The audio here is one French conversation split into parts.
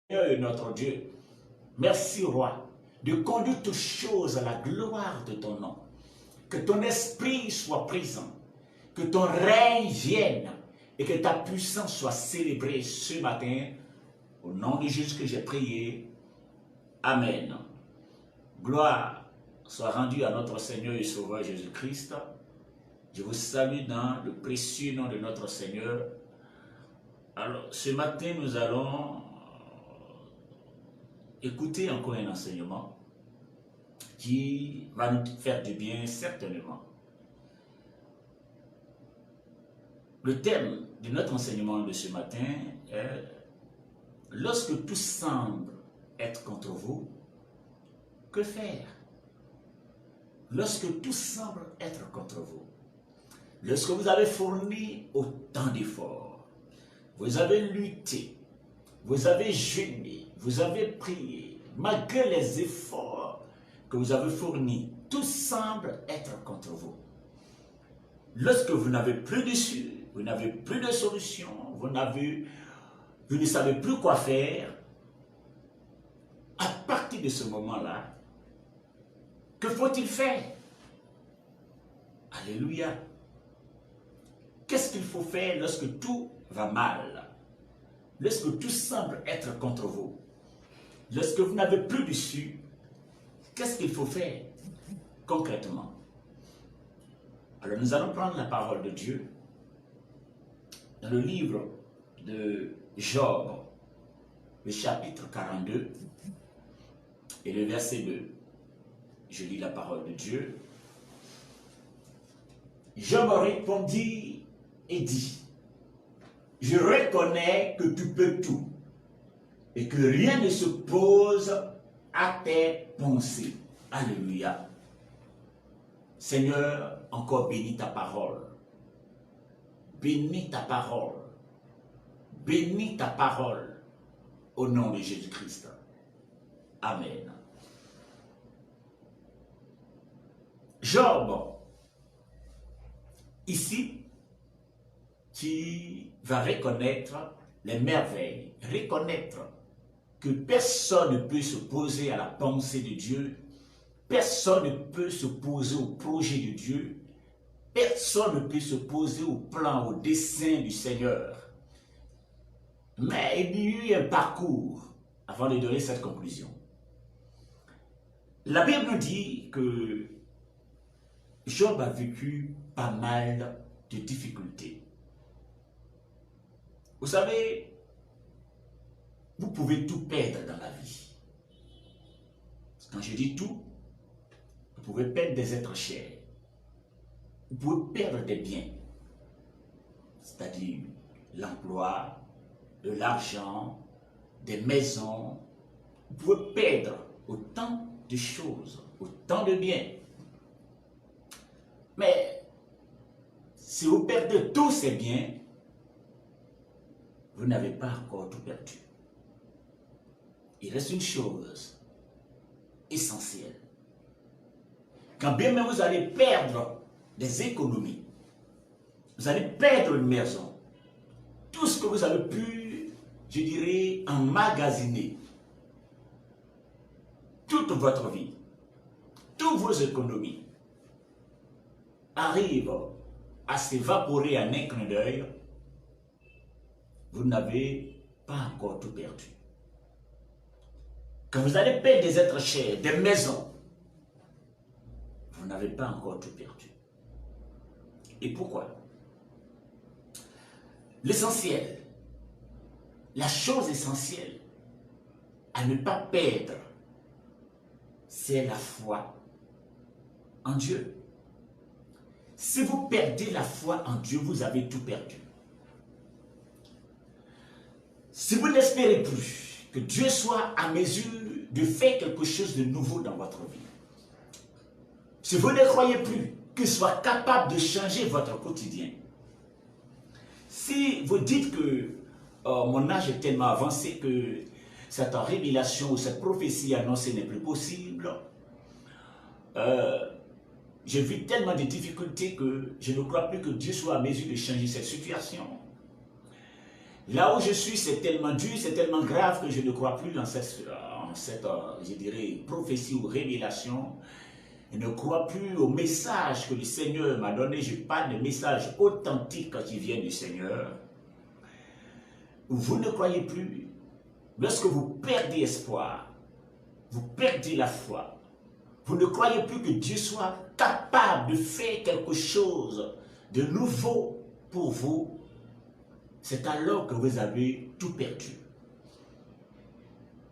Seigneur notre Dieu, merci roi, de conduire toutes choses à la gloire de ton nom. Que ton esprit soit présent, que ton règne vienne et que ta puissance soit célébrée ce matin. Au nom de Jésus que j'ai prié. Amen. Gloire soit rendue à notre Seigneur et Sauveur Jésus-Christ. Je vous salue dans le précieux nom de notre Seigneur. Alors, ce matin, nous allons écouter encore un enseignement qui va nous faire du bien, certainement. Le thème de notre enseignement de ce matin est « Lorsque tout semble être contre vous, que faire ?» Lorsque tout semble être contre vous, lorsque vous avez fourni autant d'efforts, vous avez lutté, vous avez jeûné, vous avez prié, malgré les efforts que vous avez fournis, tout semble être contre vous. Lorsque vous n'avez plus d'issue, vous n'avez plus de solution, vous ne savez plus quoi faire, à partir de ce moment-là, que faut-il faire? Alléluia. Qu'est-ce qu'il faut faire lorsque tout va mal? Lorsque tout semble être contre vous? Lorsque vous n'avez plus d'issue, qu'est-ce qu'il faut faire concrètement? Alors nous allons prendre la parole de Dieu dans le livre de Job, le chapitre 42 et le verset 2. Je lis la parole de Dieu. Job répondit et dit, « Je reconnais que tu peux tout et que rien ne se pose à tes pensées. » Alléluia. Seigneur, encore bénis ta parole. Bénis ta parole. Bénis ta parole au nom de Jésus-Christ. Amen. Job, ici, qui va reconnaître les merveilles, reconnaître que personne ne peut s'opposer à la pensée de Dieu, personne ne peut s'opposer au projet de Dieu, personne ne peut s'opposer au plan, au dessein du Seigneur. Mais il y a eu un parcours avant de donner cette conclusion. La Bible nous dit que Job a vécu pas mal de difficultés. Vous savez, vous pouvez tout perdre dans la vie. Quand je dis tout, vous pouvez perdre des êtres chers. Vous pouvez perdre des biens, c'est-à-dire l'emploi, de l'argent, des maisons. Vous pouvez perdre autant de choses, autant de biens. Mais si vous perdez tous ces biens, vous n'avez pas encore tout perdu. Il reste une chose essentielle. Quand bien même vous allez perdre des économies, vous allez perdre une maison, tout ce que vous avez pu, je dirais, emmagasiner, toute votre vie, toutes vos économies, arrivent à s'évaporer en un clin d'œil, vous n'avez pas encore tout perdu. Quand vous allez perdre des êtres chers, des maisons, vous n'avez pas encore tout perdu. Et pourquoi? L'essentiel, la chose essentielle à ne pas perdre, c'est la foi en Dieu. Si vous perdez la foi en Dieu, vous avez tout perdu. Si vous n'espérez plus que Dieu soit à mesure de faire quelque chose de nouveau dans votre vie, si vous ne croyez plus qu'il soit capable de changer votre quotidien, si vous dites que mon âge est tellement avancé que cette révélation ou cette prophétie annoncée n'est plus possible, je vis tellement de difficultés que je ne crois plus que Dieu soit à mesure de changer cette situation. Là où je suis, c'est tellement dur, c'est tellement grave que je ne crois plus en cette je dirais, prophétie ou révélation. Je ne crois plus au message que le Seigneur m'a donné. Je parle de messages authentiques qui viennent du Seigneur. Vous ne croyez plus. Lorsque vous perdez espoir, vous perdez la foi, vous ne croyez plus que Dieu soit capable de faire quelque chose de nouveau pour vous, c'est alors que vous avez tout perdu.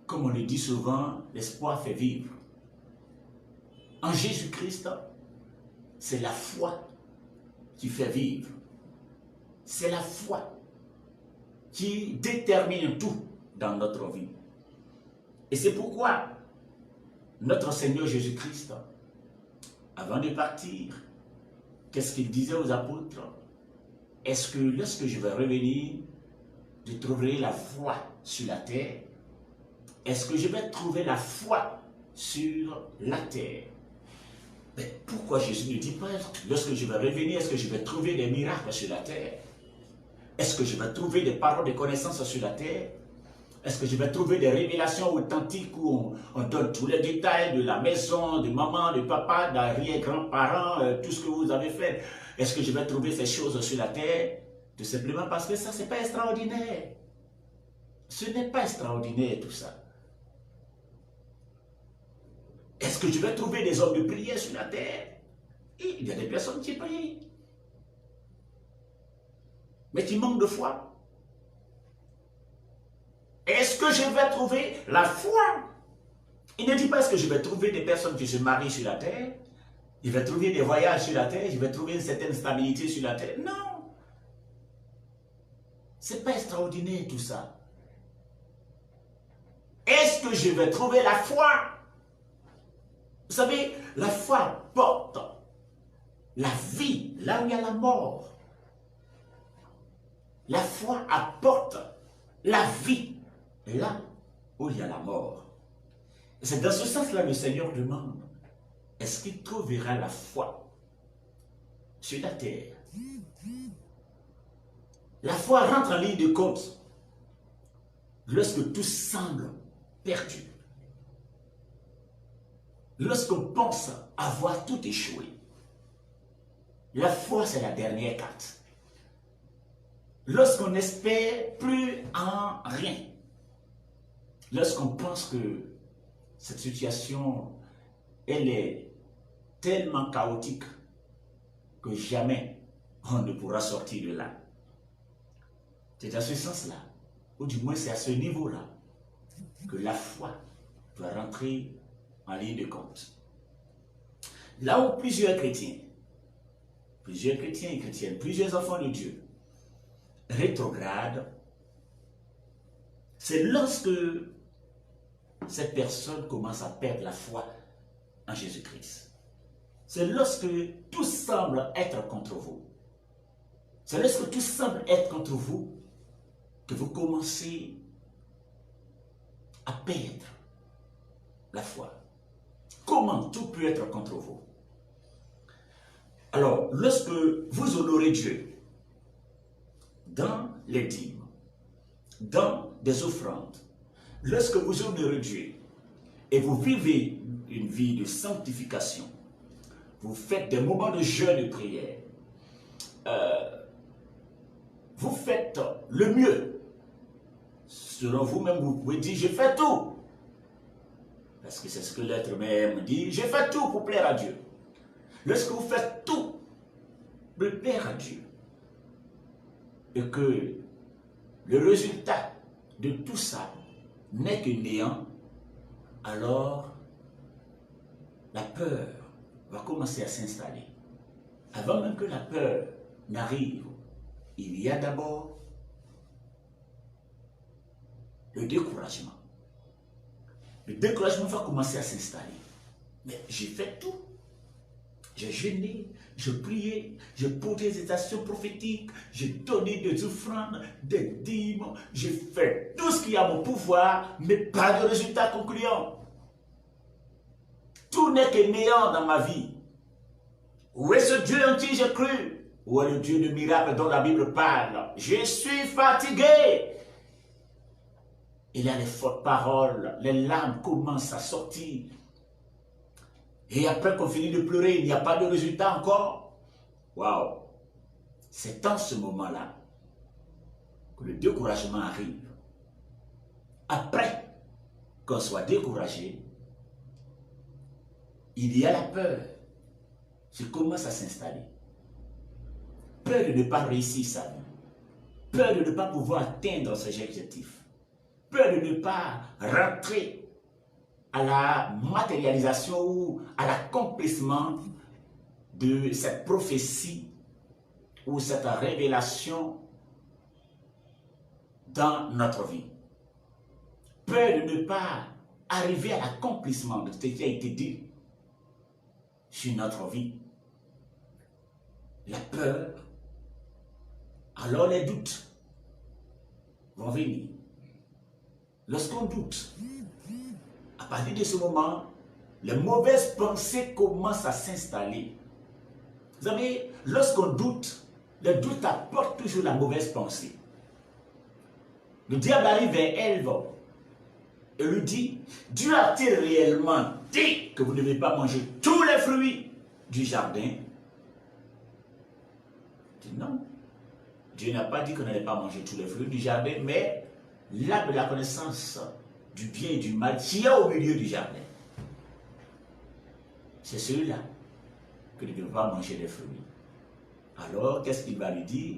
Comme on le dit souvent, l'espoir fait vivre. En Jésus-Christ, c'est la foi qui fait vivre. C'est la foi qui détermine tout dans notre vie. Et c'est pourquoi notre Seigneur Jésus-Christ, avant de partir, qu'est-ce qu'il disait aux apôtres? Est-ce que lorsque je vais revenir, je trouverai la foi sur la terre? Est-ce que je vais trouver la foi sur la terre? Mais pourquoi Jésus ne dit pas, lorsque je vais revenir, est-ce que je vais trouver des miracles sur la terre? Est-ce que je vais trouver des paroles de connaissance sur la terre? Est-ce que je vais trouver des révélations authentiques où on donne tous les détails de la maison, de maman, de papa, d'arrière-grands-parents, tout ce que vous avez fait? Est-ce que je vais trouver ces choses sur la terre? Tout simplement parce que ça, ce n'est pas extraordinaire. Ce n'est pas extraordinaire tout ça. Est-ce que je vais trouver des hommes de prière sur la terre? Il y a des personnes qui prient, mais qui manquent de foi. Est-ce que je vais trouver la foi? Il ne dit pas est-ce que je vais trouver des personnes qui se marient sur la terre, je vais trouver des voyages sur la terre, je vais trouver une certaine stabilité sur la terre. Non. Ce n'est pas extraordinaire tout ça. Est-ce que je vais trouver la foi? Vous savez, la foi porte la vie là où il y a la mort. La foi apporte la vie là où il y a la mort. C'est dans ce sens-là que le Seigneur demande, est-ce qu'il trouvera la foi sur la terre? La foi rentre en ligne de compte lorsque tout semble perdu. Lorsqu'on pense avoir tout échoué. La foi, c'est la dernière carte. Lorsqu'on n'espère plus en rien. Lorsqu'on pense que cette situation, elle est tellement chaotique que jamais on ne pourra sortir de là. C'est dans ce sens-là, ou du moins c'est à ce niveau-là, que la foi doit rentrer en ligne de compte. Là où plusieurs chrétiens et chrétiennes, plusieurs enfants de Dieu rétrogradent, c'est lorsque cette personne commence à perdre la foi en Jésus-Christ. C'est lorsque tout semble être contre vous. C'est lorsque tout semble être contre vous que vous commencez à perdre la foi. Comment tout peut être contre vous? Alors, lorsque vous honorez Dieu dans les dîmes, dans des offrandes, lorsque vous honorez Dieu et vous vivez une vie de sanctification, vous faites des moments de jeûne et de prière, vous faites le mieux. Selon vous-même, vous pouvez dire, je fais tout. Parce que c'est ce que l'être même dit, je fais tout pour plaire à Dieu. Lorsque vous faites tout pour plaire à Dieu, et que le résultat de tout ça n'est que néant, alors la peur va commencer à s'installer. Avant même que la peur n'arrive, il y a d'abord le découragement. Le découragement va commencer à s'installer. Mais j'ai fait tout. J'ai jeûné, j'ai prié, j'ai posé des actions prophétiques, j'ai donné des offrandes, des dîmes, j'ai fait tout ce qui est à mon pouvoir, mais pas de résultat concluant. Tout n'est que néant dans ma vie. Où est ce Dieu en qui j'ai cru? Où est le Dieu de miracles dont la Bible parle? Je suis fatigué. Il y a les fautes paroles, les larmes commencent à sortir. Et après qu'on finit de pleurer, il n'y a pas de résultat encore. Waouh! C'est dans ce moment-là que le découragement arrive. Après qu'on soit découragé, il y a la peur qui commence à s'installer. Peur de ne pas réussir sa vie. Peur de ne pas pouvoir atteindre ses objectifs. Peur de ne pas rentrer à la matérialisation ou à l'accomplissement de cette prophétie ou cette révélation dans notre vie. Peur de ne pas arriver à l'accomplissement de ce qui a été dit sur notre vie. La peur, alors les doutes vont venir. Lorsqu'on doute, à partir de ce moment, les mauvaises pensées commencent à s'installer. Vous savez, lorsqu'on doute, le doute apporte toujours la mauvaise pensée. Le diable arrive vers Ève et lui dit, Dieu a-t-il réellement dit que vous ne devez pas manger tous les fruits du jardin? Il dit non. Dieu n'a pas dit qu'on n'allait pas manger tous les fruits du jardin, mais l'arbre de la connaissance du bien et du mal qui est au milieu du jardin. C'est celui-là que ne devons pas manger les fruits. Alors, qu'est-ce qu'il va lui dire?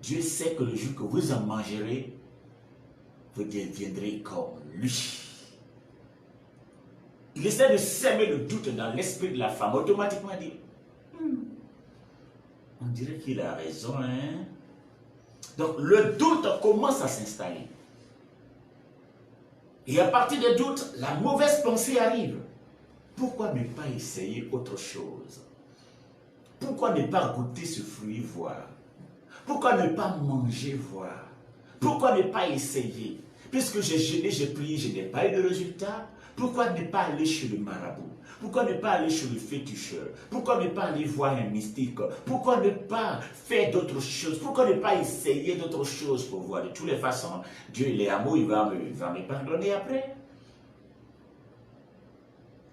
Dieu sait que le jour que vous en mangerez, vous deviendrez comme lui. Il essaie de semer le doute dans l'esprit de la femme. Automatiquement dit, on dirait qu'il a raison, hein? Donc le doute commence à s'installer. Et à partir des doutes, la mauvaise pensée arrive. Pourquoi ne pas essayer autre chose? Pourquoi ne pas goûter ce fruit, voir? Pourquoi ne pas manger, voir? Pourquoi ne pas essayer? Puisque j'ai jeûné, j'ai prié, je n'ai pas eu de résultat. Pourquoi ne pas aller chez le marabout? Pourquoi ne pas aller chez le féticheur? Pourquoi ne pas aller voir un mystique? Pourquoi ne pas faire d'autres choses? Pourquoi ne pas essayer d'autres choses pour voir? De toutes les façons, Dieu il est amour, il va me pardonner après.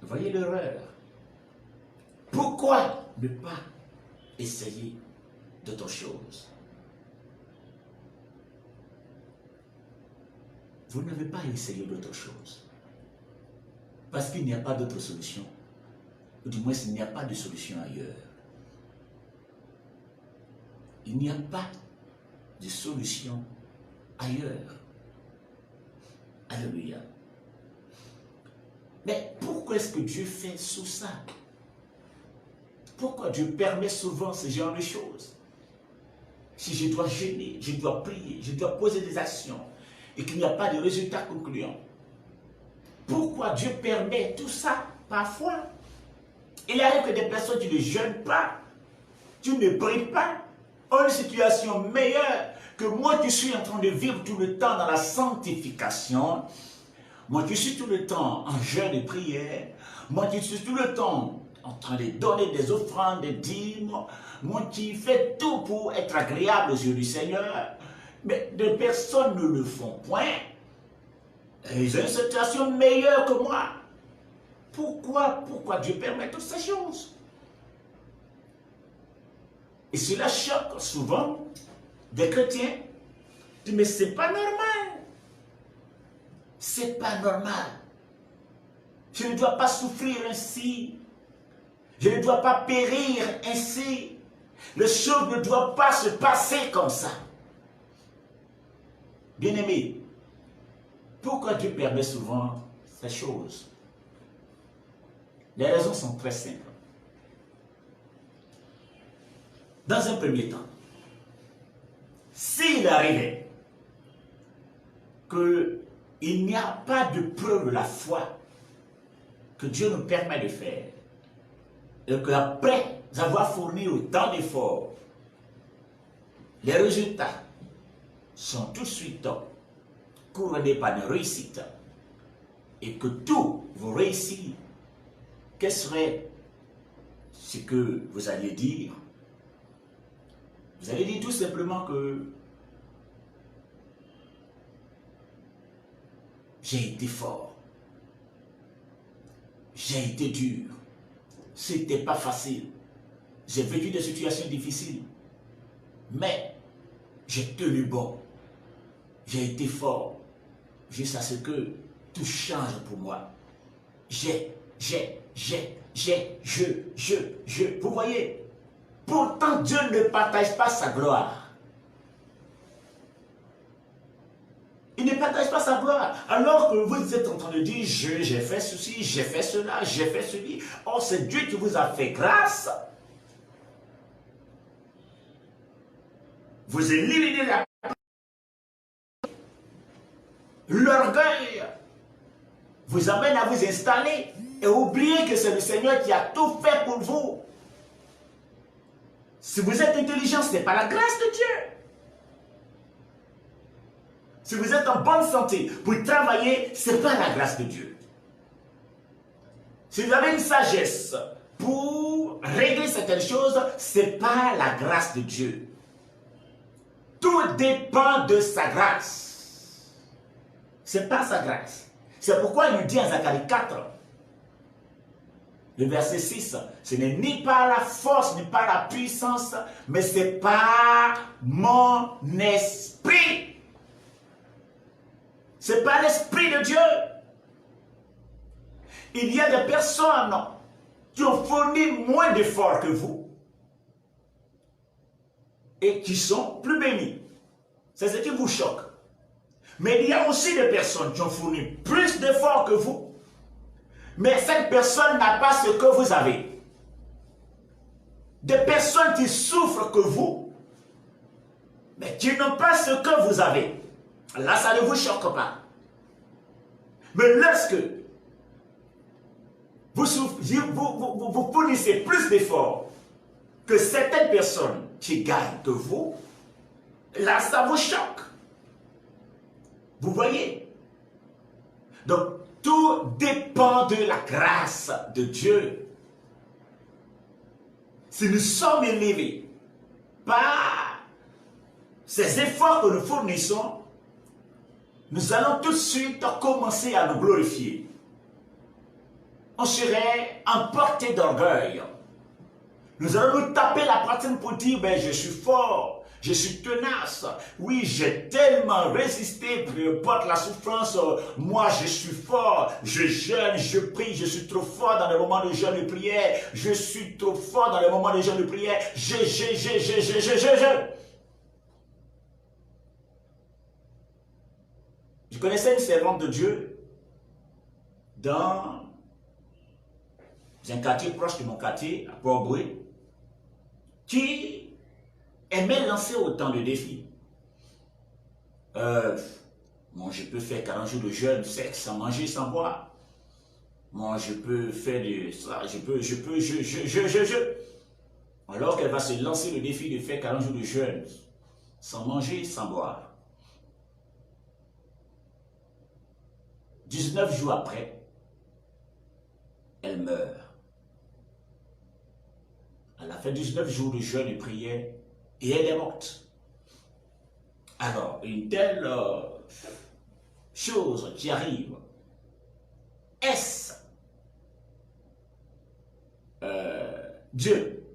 Vous voyez l'erreur? Pourquoi ne pas essayer d'autres choses? Vous n'avez pas essayé d'autres choses. Parce qu'il n'y a pas d'autre solution. Ou du moins, il n'y a pas de solution ailleurs. Il n'y a pas de solution ailleurs. Alléluia. Mais pourquoi est-ce que Dieu fait tout ça? Pourquoi Dieu permet souvent ce genre de choses? Si je dois jeûner, je dois prier, je dois poser des actions et qu'il n'y a pas de résultat concluant. Pourquoi Dieu permet tout ça parfois? Il arrive que des personnes qui ne jeûnent pas, tu ne pries pas, ont une situation meilleure que moi qui suis en train de vivre tout le temps dans la sanctification, moi qui suis tout le temps en jeûne et prière, moi qui suis tout le temps en train de donner des offrandes, des dîmes, moi qui fais tout pour être agréable aux yeux du Seigneur, mais des personnes ne le font point. Ils ont une situation meilleure que moi. Pourquoi Dieu permet toutes ces choses? Et cela choque souvent des chrétiens. Ils disent, mais c'est pas normal. C'est pas normal. Je ne dois pas souffrir ainsi. Je ne dois pas périr ainsi. Les choses ne doivent pas se passer comme ça. Bien-aimés, pourquoi Dieu permet souvent ces choses? Les raisons sont très simples. Dans un premier temps, s'il arrivait qu'il n'y a pas de preuve de la foi que Dieu nous permet de faire, et qu'après avoir fourni autant d'efforts, les résultats sont tout de suite couronnés par une réussite, et que tout vous réussit, quel serait ce que vous alliez dire? Vous allez dire tout simplement que j'ai été fort. J'ai été dur. C'était pas facile. J'ai vécu des situations difficiles. Mais j'ai tenu bon. J'ai été fort. Jusqu'à ce que tout change pour moi. Je. Vous voyez, pourtant Dieu ne partage pas sa gloire. Il ne partage pas sa gloire. Alors que vous êtes en train de dire, j'ai fait ceci, j'ai fait cela, j'ai fait ceci. Or, c'est Dieu qui vous a fait grâce. Vous éliminez l'orgueil. Vous amène à vous installer et oubliez que c'est le Seigneur qui a tout fait pour vous. Si vous êtes intelligent, ce n'est pas la grâce de Dieu. Si vous êtes en bonne santé pour travailler, ce n'est pas la grâce de Dieu. Si vous avez une sagesse pour régler certaines choses, ce n'est pas la grâce de Dieu. Tout dépend de sa grâce. Ce n'est pas sa grâce. C'est pourquoi il nous dit en Zacharie 4, le verset 6, ce n'est ni par la force, ni par la puissance, mais c'est par mon esprit. C'est par l'esprit de Dieu. Il y a des personnes qui ont fourni moins d'efforts que vous et qui sont plus bénies. C'est ce qui vous choque. Mais il y a aussi des personnes qui ont fourni plus d'efforts que vous, mais cette personne n'a pas ce que vous avez. Des personnes qui souffrent que vous, mais qui n'ont pas ce que vous avez. Là, ça ne vous choque pas. Mais lorsque vous fournissez plus d'efforts que certaines personnes qui gagnent que vous, là, ça vous choque. Vous voyez? Donc, tout dépend de la grâce de Dieu. Si nous sommes élevés par ces efforts que nous fournissons, nous allons tout de suite commencer à nous glorifier. On serait emporté d'orgueil. Nous allons nous taper la poitrine pour dire, ben, je suis fort. Je suis tenace. Oui, j'ai tellement résisté, peu importe la souffrance. Moi, je suis fort. Je jeûne, je prie. Je suis trop fort dans les moments de jeûne et de prière. Je suis trop fort dans les moments de jeûne et de prière. Je. Je connaissais une servante de Dieu dans un quartier proche de mon quartier, à Port-Boué, qui aimait lancer autant de défis. Moi, je peux faire 40 jours de jeûne sec, sans manger, sans boire. Moi, je peux faire de ça, Alors qu'elle va se lancer le défi de faire 40 jours de jeûne, sans manger, sans boire. 19 jours après, elle meurt. Elle a fait 19 jours de jeûne et prière et elle est morte. Alors, une telle chose qui arrive, est-ce Dieu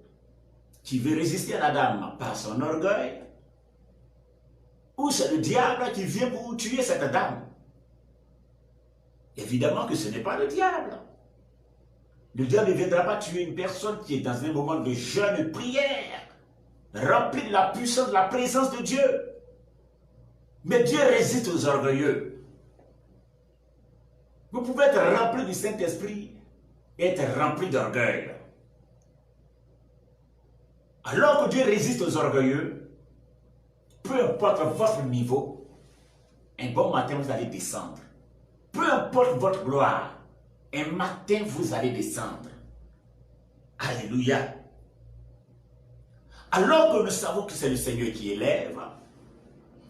qui veut résister à la dame par son orgueil, ou c'est le diable qui vient pour tuer cette dame? Évidemment que ce n'est pas le diable. Le diable ne viendra pas tuer une personne qui est dans un moment de jeûne et de prière, rempli de la puissance, de la présence de Dieu. Mais Dieu résiste aux orgueilleux. Vous pouvez être rempli du Saint-Esprit et être rempli d'orgueil. Alors que Dieu résiste aux orgueilleux, peu importe votre niveau, un bon matin vous allez descendre. Peu importe votre gloire, un matin vous allez descendre. Alléluia. Alors que nous savons que c'est le Seigneur qui élève,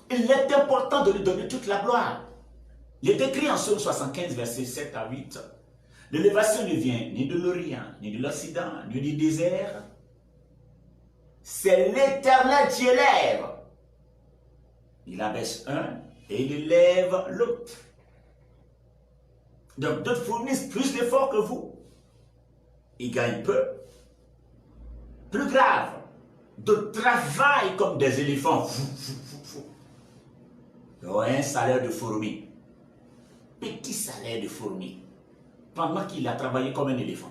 il est important de lui donner toute la gloire. Il est écrit en Psaume 75, versets 7 à 8. L'élévation ne vient ni de l'Orient, ni de l'Occident, ni du désert. c'est l'Éternel qui élève. Il abaisse un et il élève l'autre. Donc d'autres fournissent plus d'efforts que vous. Ils gagnent peu. Plus grave, d'autres travaillent comme des éléphants. Ils ont un salaire de fourmi. Petit salaire de fourmi. Pendant qu'il a travaillé comme un éléphant.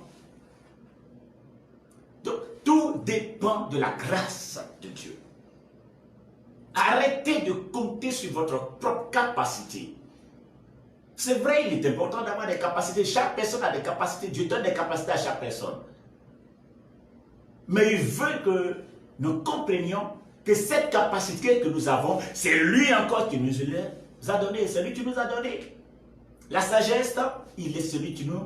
Donc, tout dépend de la grâce de Dieu. Arrêtez de compter sur votre propre capacité. C'est vrai, il est important d'avoir des capacités. Chaque personne a des capacités. Dieu donne des capacités à chaque personne. Mais il veut que nous comprenions que cette capacité que nous avons, c'est lui encore qui nous a donné. C'est lui qui nous a donné. La sagesse, il est celui qui nous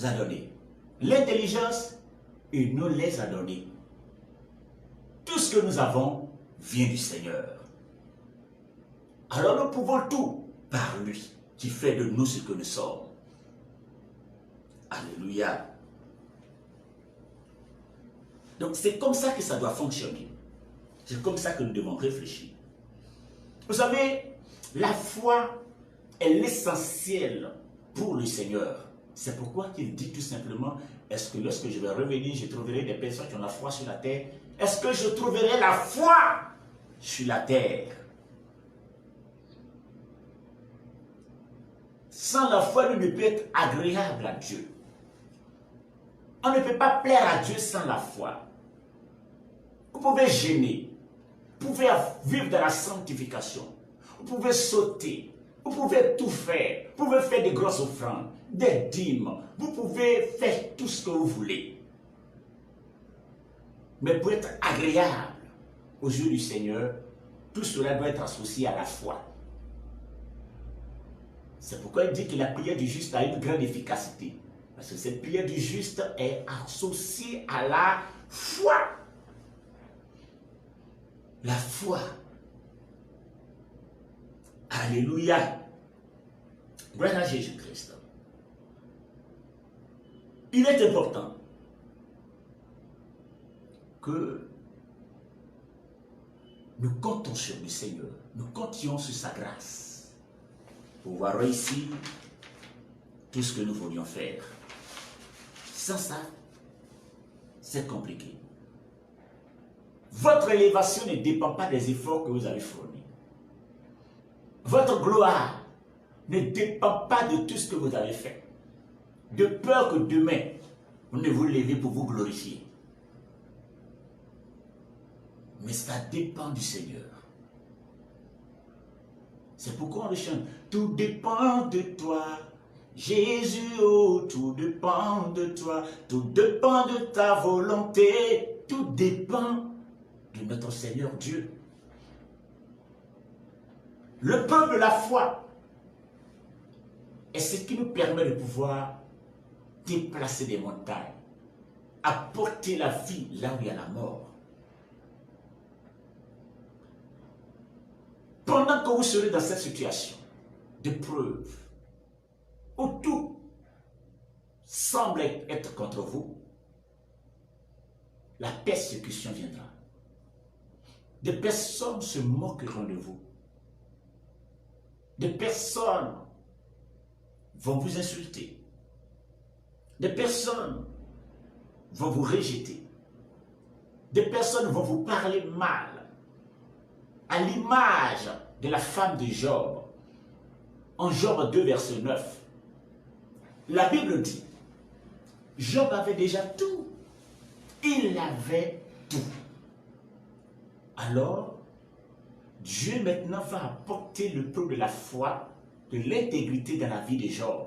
a donné. L'intelligence, il nous les a donnés. Tout ce que nous avons vient du Seigneur. Alors nous pouvons tout par lui, qui fait de nous ce que nous sommes. Alléluia. Donc c'est comme ça que ça doit fonctionner. C'est comme ça que nous devons réfléchir. Vous savez, la foi est l'essentiel pour le Seigneur. C'est pourquoi il dit tout simplement, est-ce que lorsque je vais revenir, je trouverai des personnes qui ont la foi sur la terre? Est-ce que je trouverai la foi sur la terre? Sans la foi, nous ne pouvons être agréables à Dieu. On ne peut pas plaire à Dieu sans la foi. Vous pouvez gêner, vous pouvez vivre dans la sanctification, vous pouvez sauter, vous pouvez tout faire, vous pouvez faire des grosses offrandes, des dîmes, vous pouvez faire tout ce que vous voulez. Mais pour être agréable aux yeux du Seigneur, tout cela doit être associé à la foi. C'est pourquoi il dit que la prière du juste a une grande efficacité. Parce que cette prière du juste est associée à la foi. La foi. Alléluia. Gloire à Jésus-Christ. Il est important que nous comptons sur le Seigneur. Nous comptions sur sa grâce pour pouvoir réussir tout ce que nous voulions faire. Sans ça, c'est compliqué. Votre élévation ne dépend pas des efforts que vous avez fournis. Votre gloire ne dépend pas de tout ce que vous avez fait. De peur que demain, vous ne vous levez pour vous glorifier. Mais ça dépend du Seigneur. C'est pourquoi on le chante. Tout dépend de toi. Jésus, oh, tout dépend de toi. Tout dépend de ta volonté. Tout dépend de notre Seigneur Dieu. Le peuple de la foi est ce qui nous permet de pouvoir déplacer des montagnes, apporter la vie là où il y a la mort. Pendant que vous serez dans cette situation de preuve, où tout semble être contre vous, la persécution viendra. Des personnes se moqueront de vous. Des personnes vont vous insulter. Des personnes vont vous rejeter. Des personnes vont vous parler mal. À l'image de la femme de Job, en Job 2, verset 9, la Bible dit, Job avait déjà tout. Il avait tout. Alors, Dieu maintenant va apporter le peu de la foi, de l'intégrité dans la vie de Job.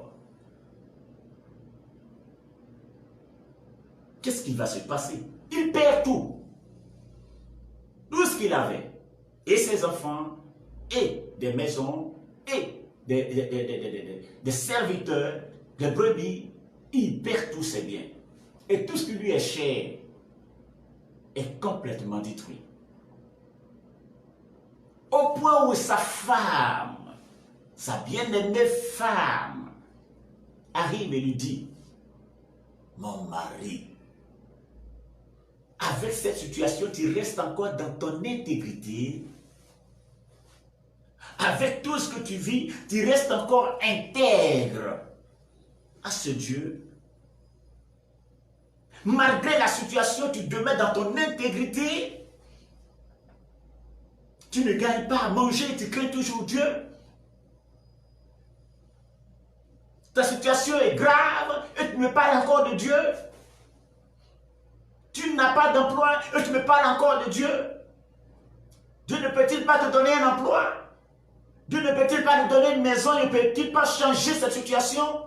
Qu'est-ce qui va se passer? Il perd tout. Tout ce qu'il avait. Et ses enfants, et des maisons, et des serviteurs, des brebis. Il perd tous ses biens. Et tout ce qui lui est cher est complètement détruit. Au point où sa femme, sa bien-aimée femme, arrive et lui dit, mon mari avec cette situation, tu restes encore dans ton intégrité. Avec tout ce que tu vis, tu restes encore intègre à ce Dieu. Malgré la situation, tu demeures dans ton intégrité. Tu ne gagnes pas à manger, tu crains toujours Dieu. Ta situation est grave et tu me parles encore de Dieu. Tu n'as pas d'emploi et tu me parles encore de Dieu. Dieu ne peut-il pas te donner un emploi? Dieu ne peut-il pas te donner une maison? Ne peut-il pas changer cette situation?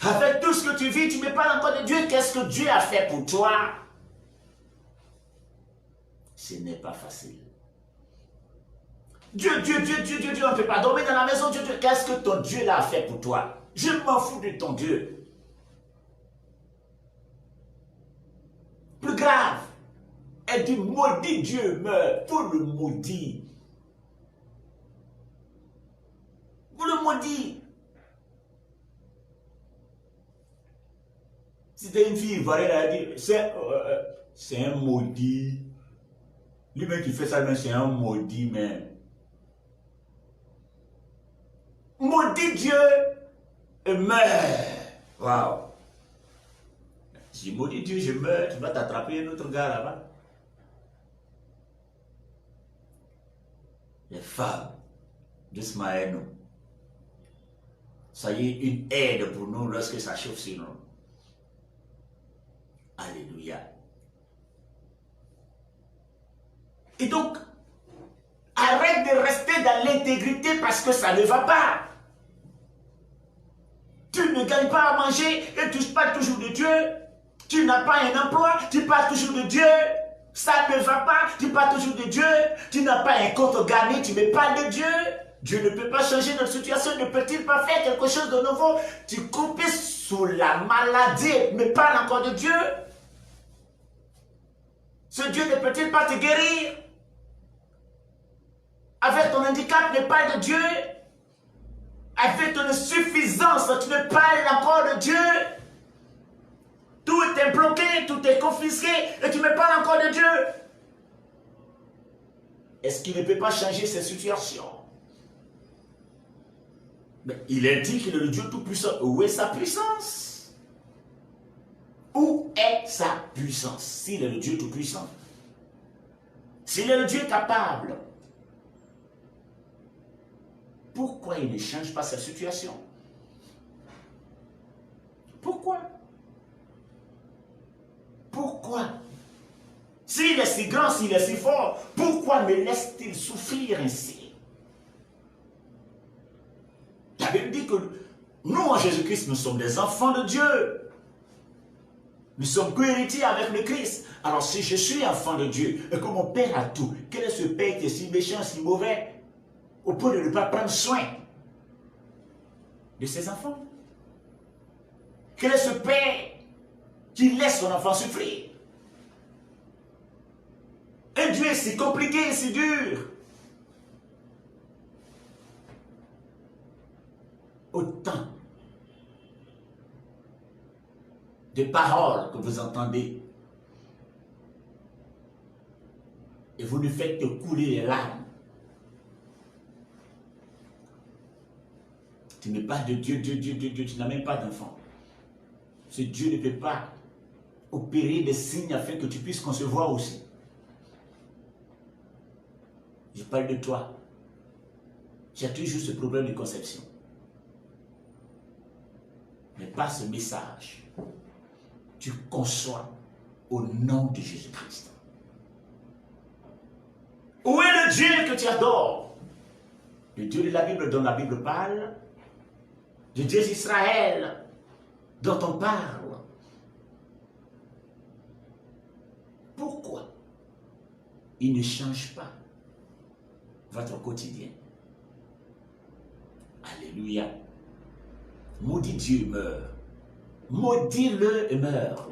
Avec tout ce que tu vis, tu me parles encore de Dieu. Qu'est-ce que Dieu a fait pour toi? Ce n'est pas facile. Dieu, on ne peut pas dormir dans la maison. Dieu, qu'est-ce que ton Dieu a fait pour toi? Je m'en fous de ton Dieu. Plus grave, elle dit maudit Dieu meurt. Pour le maudire. Pour le maudire. C'était une fille ivoirienne, elle a dit c'est un maudit. Lui-même qui fait ça, c'est un maudit, mais. Maudit Dieu et meurt. Waouh. Si maudit Dieu, je meurs, tu vas t'attraper un autre gars là-bas. Les femmes de Smaëno. Soyez une aide pour nous lorsque ça chauffe sur nous. Alléluia. Et donc, arrête de rester dans l'intégrité parce que ça ne va pas. Tu ne gagnes pas à manger et tu parles toujours de Dieu. Tu n'as pas un emploi, tu parles toujours de Dieu. Ça ne va pas, tu parles toujours de Dieu. Tu n'as pas un compte gagné, tu me parles de Dieu. Dieu ne peut pas changer notre situation, ne peut-il pas faire quelque chose de nouveau? Tu coupes sous la maladie, me parle encore de Dieu. Ce Dieu ne peut-il pas te guérir? Avec ton handicap, ne parle de Dieu. Avec ton insuffisance, tu ne parles encore de Dieu. Tout est bloqué, tout est confisqué, et tu me parles encore de Dieu. Est-ce qu'il ne peut pas changer ces situations? Mais il indique qu'il est le Dieu Tout-Puissant. Où est sa puissance? Où est sa puissance? S'il est le Dieu Tout-Puissant, s'il est le Dieu capable, pourquoi il ne change pas sa situation? Pourquoi? Pourquoi? S'il est si grand, s'il est si fort, pourquoi me laisse-t-il souffrir ainsi? La Bible dit que nous, en Jésus-Christ, nous sommes des enfants de Dieu. Nous sommes co-héritiers avec le Christ. Alors si je suis enfant de Dieu et que mon Père a tout, quel est ce Père qui est si méchant, si mauvais, au point de ne pas prendre soin de ses enfants? Quel est ce Père qui laisse son enfant souffrir? Un Dieu est si compliqué, si dur. Autant de paroles que vous entendez et vous ne faites que couler les larmes. Tu ne parles de Dieu, tu n'as même pas d'enfant. Ce Dieu ne peut pas opérer des signes afin que tu puisses concevoir aussi. Je parle de toi. Tu as toujours ce problème de conception. Mais par ce message, tu conçois au nom de Jésus-Christ. Où est le Dieu que tu adores? Le Dieu de la Bible dont la Bible parle, le Dieu d'Israël dont on parle. Pourquoi il ne change pas votre quotidien? Alléluia. Maudit Dieu meurt. Maudis-le et meurt.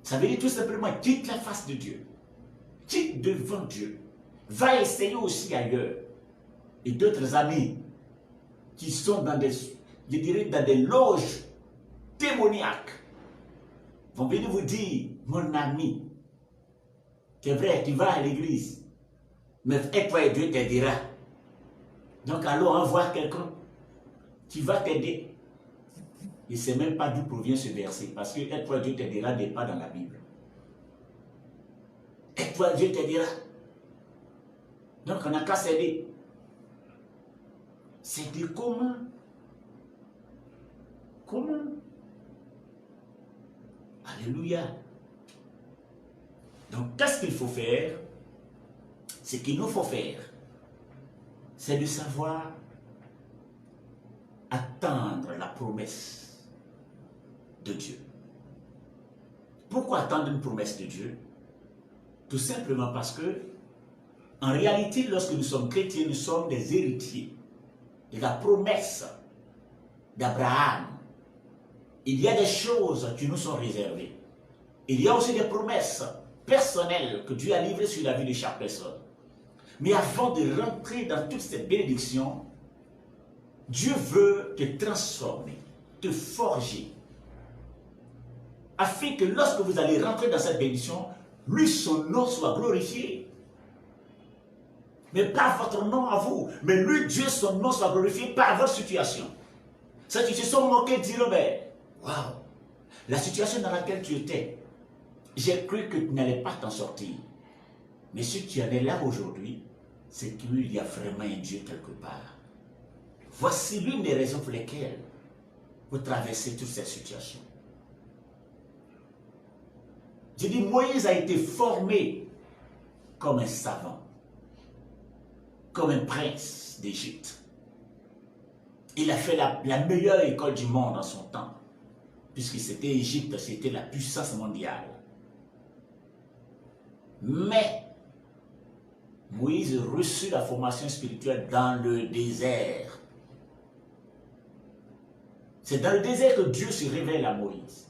Ça veut dire tout simplement, quitte la face de Dieu. Quitte devant Dieu. Va essayer aussi ailleurs. Et d'autres amis qui sont dans des, je dirais, dans des loges démoniaques. vont venir vous dire, mon ami, c'est vrai, tu vas à l'église, mais aide-toi et Dieu t'aidera. Donc allons envoie quelqu'un, tu vas t'aider. Il ne sait même pas d'où provient ce verset, parce que aide-toi, Dieu t'aidera n'est pas dans la Bible. Aide-toi, Dieu t'aidera. Donc on n'a qu'à s'aider. S'aider comment? Comment? Alléluia. Donc qu'est-ce qu'il faut faire? Ce qu'il nous faut faire, c'est de savoir attendre la promesse de Dieu. Pourquoi attendre une promesse de Dieu? Tout simplement parce que, en réalité, lorsque nous sommes chrétiens, nous sommes des héritiers de la promesse d'Abraham. Il y a des choses qui nous sont réservées. Il y a aussi des promesses personnelles que Dieu a livrées sur la vie de chaque personne. Mais avant de rentrer dans toute cette bénédiction, Dieu veut te transformer, te forger, afin que lorsque vous allez rentrer dans cette bénédiction, lui, son nom soit glorifié. Mais pas votre nom à vous, mais lui, Dieu, son nom soit glorifié par votre situation. Ceux qui se sont moqués diront, mais, waouh, la situation dans laquelle tu étais, j'ai cru que tu n'allais pas t'en sortir. Mais si tu en es là aujourd'hui, c'est qu'il y a vraiment un Dieu quelque part. Voici l'une des raisons pour lesquelles vous traversez toute cette situation. Je dis, Moïse a été formé comme un savant, comme un prince d'Égypte. Il a fait la meilleure école du monde en son temps, puisque c'était Égypte, c'était la puissance mondiale. Mais Moïse reçut la formation spirituelle dans le désert. C'est dans le désert que Dieu se révèle à Moïse.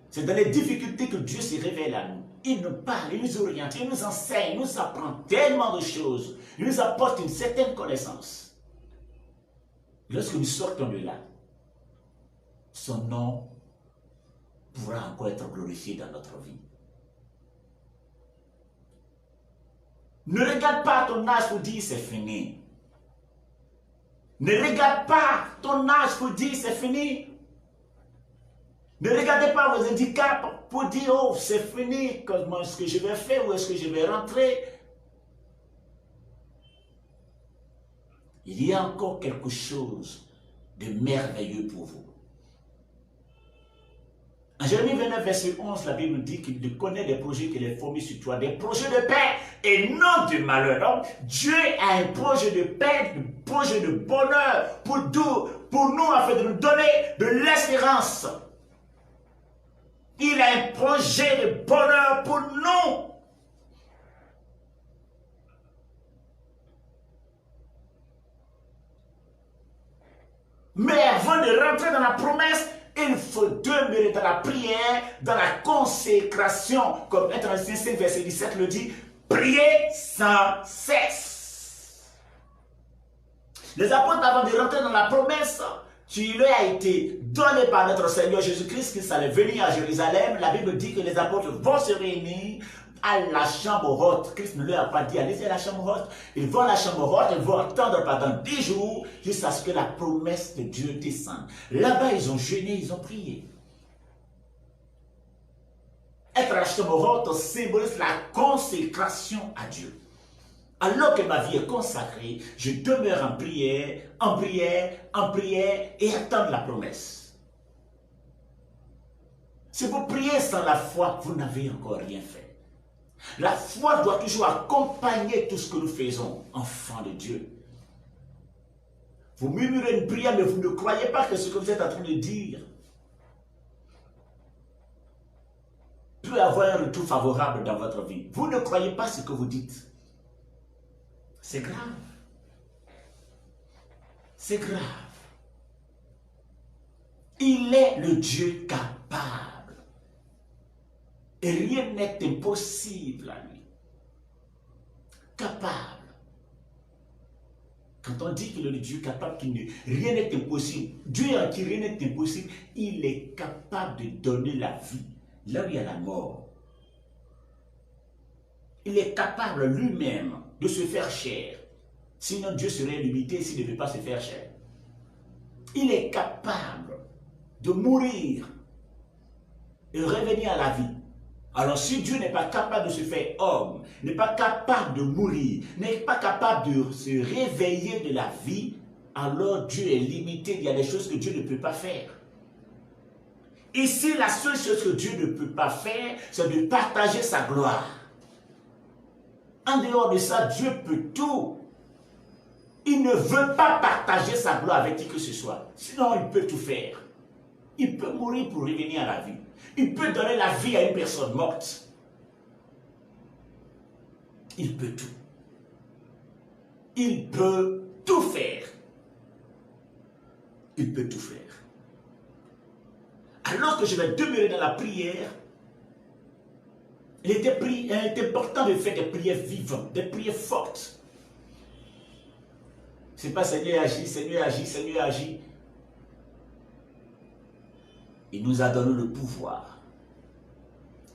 C'est dans les difficultés que Dieu se révèle à nous. Il nous parle, il nous oriente, il nous enseigne, il nous apprend tellement de choses. Il nous apporte une certaine connaissance. Lorsque nous sortons de là, son nom pourra encore être glorifié dans notre vie. Ne regarde pas ton âge pour dire c'est fini. Ne regarde pas ton âge pour dire c'est fini. Ne regardez pas vos handicaps pour dire oh c'est fini, comment est-ce que je vais faire, où est-ce que je vais rentrer. Il y a encore quelque chose de merveilleux pour vous. En Jérémie 29, verset 11, la Bible dit qu'il connaît des projets qu'il a formés sur toi, des projets de paix et non de malheur. Donc, Dieu a un projet de paix, un projet de bonheur pour nous, afin de nous donner de l'espérance. Il a un projet de bonheur pour nous. Mais avant de rentrer dans la promesse, il faut demeurer dans la prière, dans la consécration, comme 1 Corinthiens 5, verset 17 le dit, priez sans cesse. Les apôtres, avant de rentrer dans la promesse, qui leur a été donné par notre Seigneur Jésus-Christ, qu'ils allaient venir à Jérusalem, la Bible dit que les apôtres vont se réunir à la chambre haute. Christ ne leur a pas dit allez à la chambre haute. Ils vont à la chambre haute, ils vont attendre pendant 10 jours jusqu'à ce que la promesse de Dieu descende. Là-bas, ils ont jeûné, ils ont prié. Être à la chambre haute symbolise la consécration à Dieu. Alors que ma vie est consacrée, je demeure en prière, en prière, en prière et attendre la promesse. Si vous priez sans la foi, vous n'avez encore rien fait. La foi doit toujours accompagner tout ce que nous faisons, enfants de Dieu. Vous murmurez une prière, mais vous ne croyez pas que ce que vous êtes en train de dire peut avoir un retour favorable dans votre vie. Vous ne croyez pas ce que vous dites. C'est grave. C'est grave. Il est le Dieu capable. Et rien n'est impossible à lui. Capable. Quand on dit qu'il est le Dieu capable, rien n'est impossible, Dieu en qui rien n'est impossible, il est capable de donner la vie là où il y a la mort. Il est capable lui-même de se faire chair. Sinon Dieu serait limité s'il ne veut pas se faire chair. Il est capable de mourir et revenir à la vie. Alors si Dieu n'est pas capable de se faire homme, n'est pas capable de mourir, n'est pas capable de se réveiller de la vie, alors Dieu est limité. Il y a des choses que Dieu ne peut pas faire. Ici, la seule chose que Dieu ne peut pas faire, c'est de partager sa gloire. En dehors de ça, Dieu peut tout. Il ne veut pas partager sa gloire avec qui que ce soit. Sinon, il peut tout faire. Il peut mourir pour revenir à la vie. Il peut donner la vie à une personne morte. Il peut tout. Il peut tout faire. Il peut tout faire. Alors que je vais demeurer dans la prière, il est important de faire des prières vivantes, des prières fortes. Ce n'est pas Seigneur agit, Seigneur agit, Seigneur agit. Il nous a donné le pouvoir.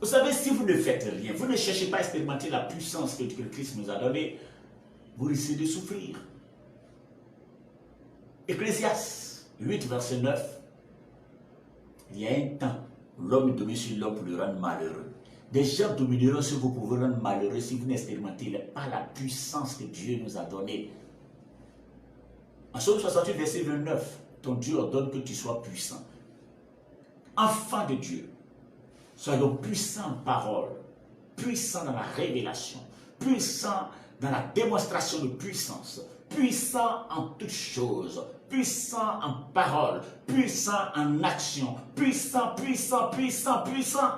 Vous savez, si vous ne faites rien, vous ne cherchez pas à expérimenter la puissance que Christ nous a donnée, vous risquez de souffrir. Ecclésiaste 8, verset 9. Il y a un temps où l'homme domine sur l'homme pour le rendre malheureux. Des gens domineront sur vous pour vous rendre malheureux si vous n'expérimentez pas la puissance que Dieu nous a donnée. En Psaume 68, verset 29, ton Dieu ordonne que tu sois puissant. Enfants de Dieu, soyons puissants en parole, puissants dans la révélation, puissants dans la démonstration de puissance, puissants en toutes choses, puissants en parole, puissants en action, puissants, puissants, puissants, puissants.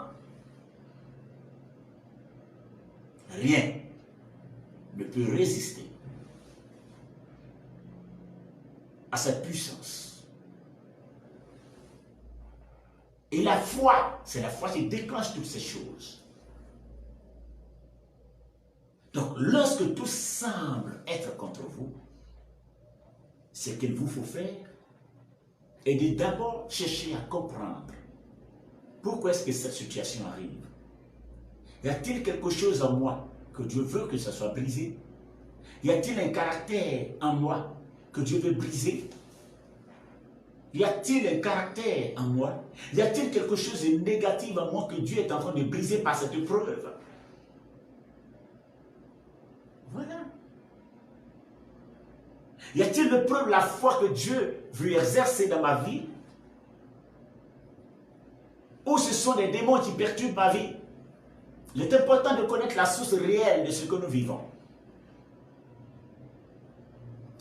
Rien ne peut résister à cette puissance. Et la foi, c'est la foi qui déclenche toutes ces choses. Donc, lorsque tout semble être contre vous, ce qu'il vous faut faire est de d'abord chercher à comprendre pourquoi est-ce que cette situation arrive. Y a-t-il quelque chose en moi que Dieu veut que ça soit brisé? Y a-t-il un caractère en moi que Dieu veut briser? Y a-t-il un caractère en moi? Y a-t-il quelque chose de négatif en moi que Dieu est en train de briser par cette épreuve? Voilà. Y a-t-il une preuve de la foi que Dieu veut exercer dans ma vie? Ou ce sont des démons qui perturbent ma vie? Il est important de connaître la source réelle de ce que nous vivons.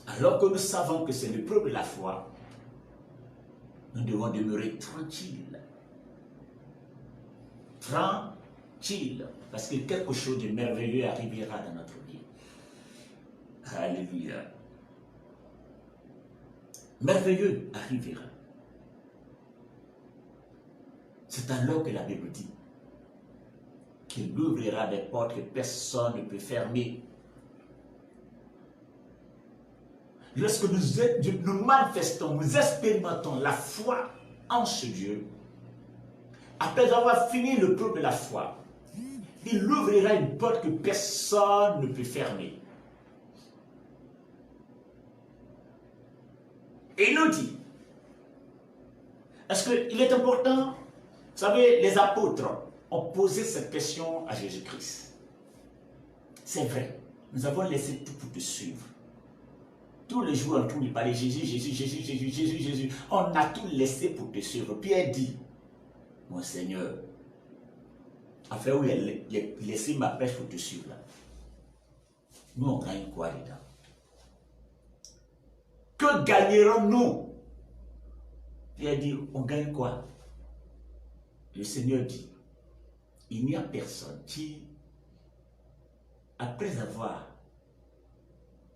Alors que nous savons que c'est l'épreuve de la foi, nous devons demeurer tranquilles. Tranquilles. Parce que quelque chose de merveilleux arrivera dans notre vie. Alléluia. Merveilleux arrivera. C'est alors que la Bible dit qu'il ouvrira des portes que personne ne peut fermer. Lorsque nous manifestons, nous expérimentons la foi en ce Dieu, après avoir fini le preuve de la foi, il ouvrira une porte que personne ne peut fermer. Et il nous dit, est-ce qu'il est important, vous savez, les apôtres ont posé cette question à Jésus-Christ. C'est vrai, nous avons laissé tout pour te suivre. Tous les jours, on tourne de parler Jésus, Jésus, Jésus, Jésus, Jésus, Jésus. On a tout laissé pour te suivre. Pierre dit, mon Seigneur, afin où il a laissé ma pêche pour te suivre là. Nous, on gagne quoi dedans? Que gagnerons-nous? Pierre dit, on gagne quoi? Le Seigneur dit, il n'y a personne qui, après avoir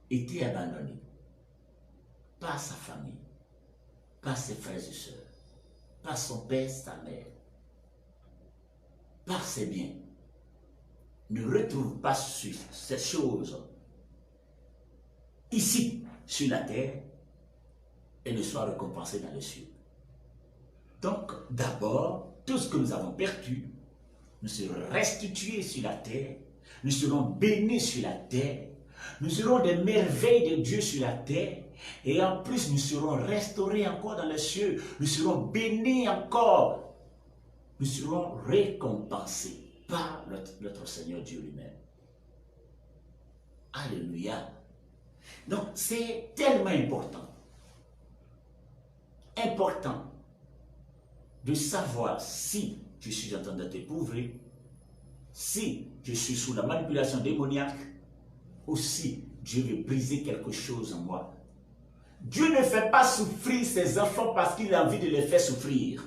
été abandonné par sa famille, par ses frères et sœurs, par son père, sa mère, par ses biens, ne retrouve pas ces choses ici, sur la terre et ne soit récompensé dans les cieux. Donc, d'abord, tout ce que nous avons perdu, nous serons restitués sur la terre, nous serons bénis sur la terre, nous aurons des merveilles de Dieu sur la terre, et en plus nous serons restaurés encore dans les cieux, nous serons bénis encore, nous serons récompensés par notre Seigneur Dieu lui-même. Alléluia. Donc c'est tellement important de savoir si je suis en train d'être éprouvé, si je suis sous la manipulation démoniaque, ou si Dieu veut briser quelque chose en moi. Dieu ne fait pas souffrir ses enfants parce qu'il a envie de les faire souffrir.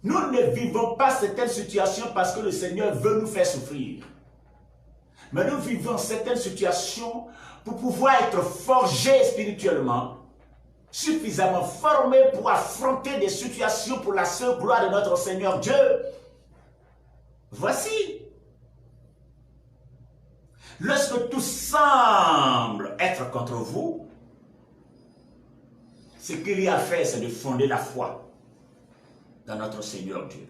Nous ne vivons pas certaines situations parce que le Seigneur veut nous faire souffrir. Mais nous vivons certaines situations pour pouvoir être forgés spirituellement, suffisamment formés pour affronter des situations pour la seule gloire de notre Seigneur Dieu. Voici. Lorsque tout semble être contre vous, ce qu'il y a à faire, c'est de fonder la foi dans notre Seigneur Dieu.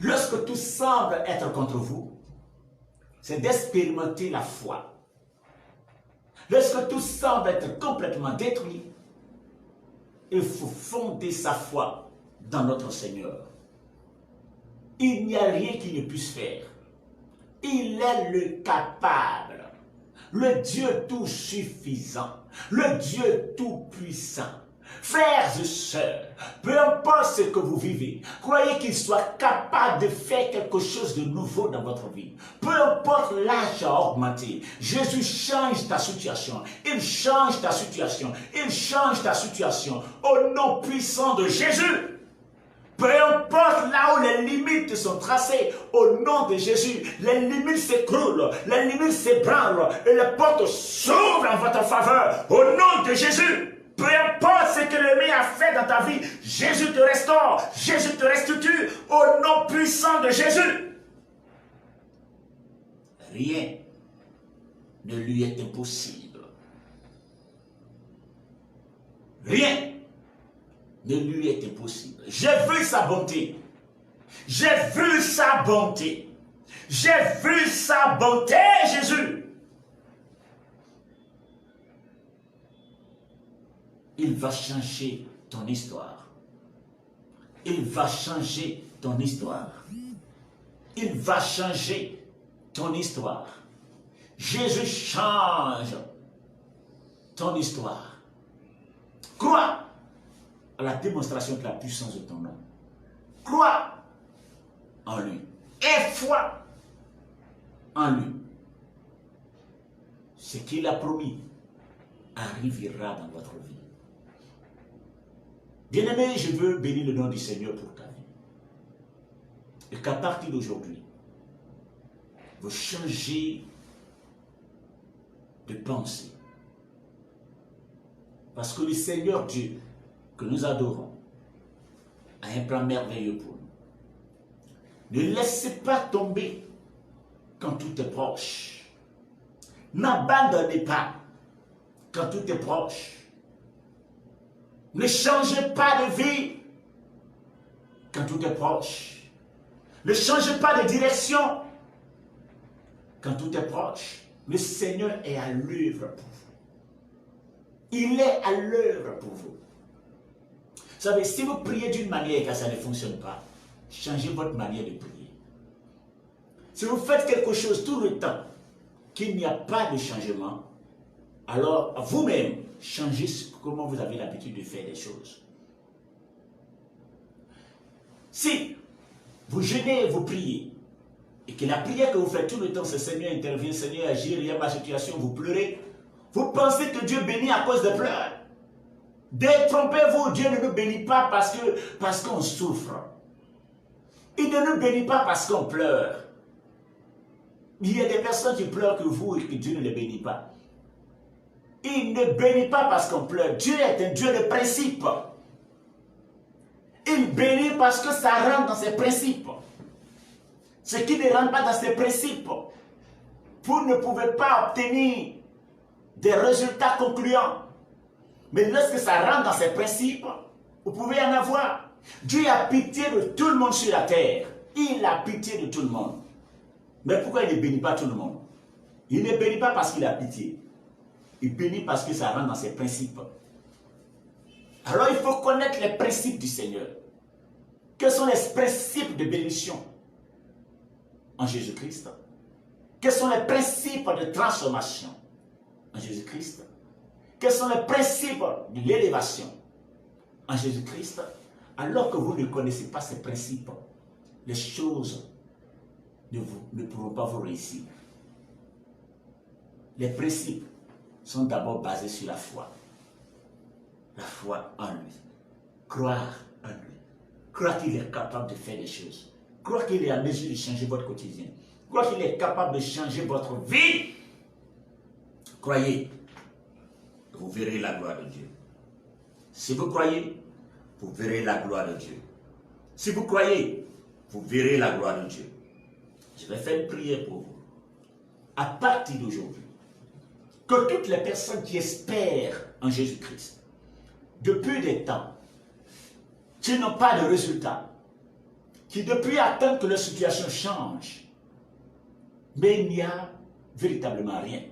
Lorsque tout semble être contre vous, c'est d'expérimenter la foi. Lorsque tout semble être complètement détruit, il faut fonder sa foi dans notre Seigneur. Il n'y a rien qui ne puisse faire. Il est le capable, le Dieu tout suffisant, le Dieu tout puissant. Frères et sœurs, peu importe ce que vous vivez, croyez qu'il soit capable de faire quelque chose de nouveau dans votre vie. Peu importe l'âge a augmenté, Jésus change ta situation. Il change ta situation. Il change ta situation. Au nom puissant de Jésus. Peu importe là où les limites sont tracées, au nom de Jésus, les limites s'écroulent, les limites s'ébranlent et les portes s'ouvrent en votre faveur. Au nom de Jésus. Peu importe ce que l'ennemi a fait dans ta vie, Jésus te restaure, Jésus te restitue, au nom puissant de Jésus. Rien ne lui est impossible. Rien ne lui est impossible. J'ai vu sa bonté. J'ai vu sa bonté. J'ai vu sa bonté, Jésus. Il va changer ton histoire. Il va changer ton histoire. Il va changer ton histoire. Jésus change ton histoire. Crois à la démonstration de la puissance de ton nom. Crois en lui. Et foi en lui. Ce qu'il a promis arrivera dans votre vie. Bien-aimé, je veux bénir le nom du Seigneur pour ta vie. Et qu'à partir d'aujourd'hui, vous changez de pensée. Parce que le Seigneur Dieu que nous adorons a un plan merveilleux pour nous. Ne laissez pas tomber quand tout est proche. N'abandonnez pas quand tout est proche. Ne changez pas de vie quand tout est proche. Ne changez pas de direction quand tout est proche. Le Seigneur est à l'œuvre pour vous. Il est à l'œuvre pour vous. Vous savez, si vous priez d'une manière et que ça ne fonctionne pas, changez votre manière de prier. Si vous faites quelque chose tout le temps, qu'il n'y a pas de changement, alors vous-même, changez comment vous avez l'habitude de faire les choses. Si vous jeûnez et vous priez, et que la prière que vous faites tout le temps, c'est Seigneur intervient, Seigneur agir, il y a ma situation, vous pleurez, vous pensez que Dieu bénit à cause des pleurs. Détrompez-vous, Dieu ne nous bénit pas parce qu'on souffre. Il ne nous bénit pas parce qu'on pleure. Il y a des personnes qui pleurent que vous et que Dieu ne les bénit pas. Il ne bénit pas parce qu'on pleure. Dieu est un Dieu de principe. Il bénit parce que ça rentre dans ses principes. Ce qui ne rentre pas dans ses principes, vous ne pouvez pas obtenir des résultats concluants. Mais lorsque ça rentre dans ses principes, vous pouvez en avoir. Dieu a pitié de tout le monde sur la terre. Il a pitié de tout le monde. Mais pourquoi il ne bénit pas tout le monde? Il ne bénit pas parce qu'il a pitié. Il bénit parce que ça rentre dans ses principes. Alors il faut connaître les principes du Seigneur. Quels sont les principes de bénédiction en Jésus-Christ? Quels sont les principes de transformation en Jésus-Christ? Quels sont les principes de l'élévation en Jésus-Christ? Alors que vous ne connaissez pas ces principes, les choses ne pourront pas vous réussir. Les principes sont d'abord basés sur la foi. La foi en lui. Croire en lui. Croire qu'il est capable de faire des choses. Croire qu'il est en mesure de changer votre quotidien. Croire qu'il est capable de changer votre vie. Croyez. Vous verrez la gloire de Dieu. Si vous croyez, vous verrez la gloire de Dieu. Si vous croyez, vous verrez la gloire de Dieu. Je vais faire une prière pour vous. À partir d'aujourd'hui, que toutes les personnes qui espèrent en Jésus-Christ, depuis des temps, qui n'ont pas de résultats, qui depuis attendent que leur situation change, mais il n'y a véritablement rien.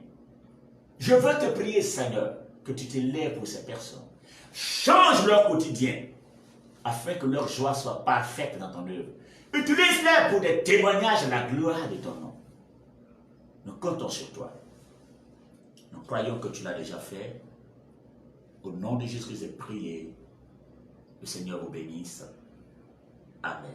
Je veux te prier, Seigneur, que tu te lèves pour ces personnes. Change leur quotidien, afin que leur joie soit parfaite dans ton œuvre. Utilise-les pour des témoignages à la gloire de ton nom. Nous comptons sur toi. Nous croyons que tu l'as déjà fait. Au nom de Jésus-Christ, j'ai prié. Le Seigneur vous bénisse. Amen.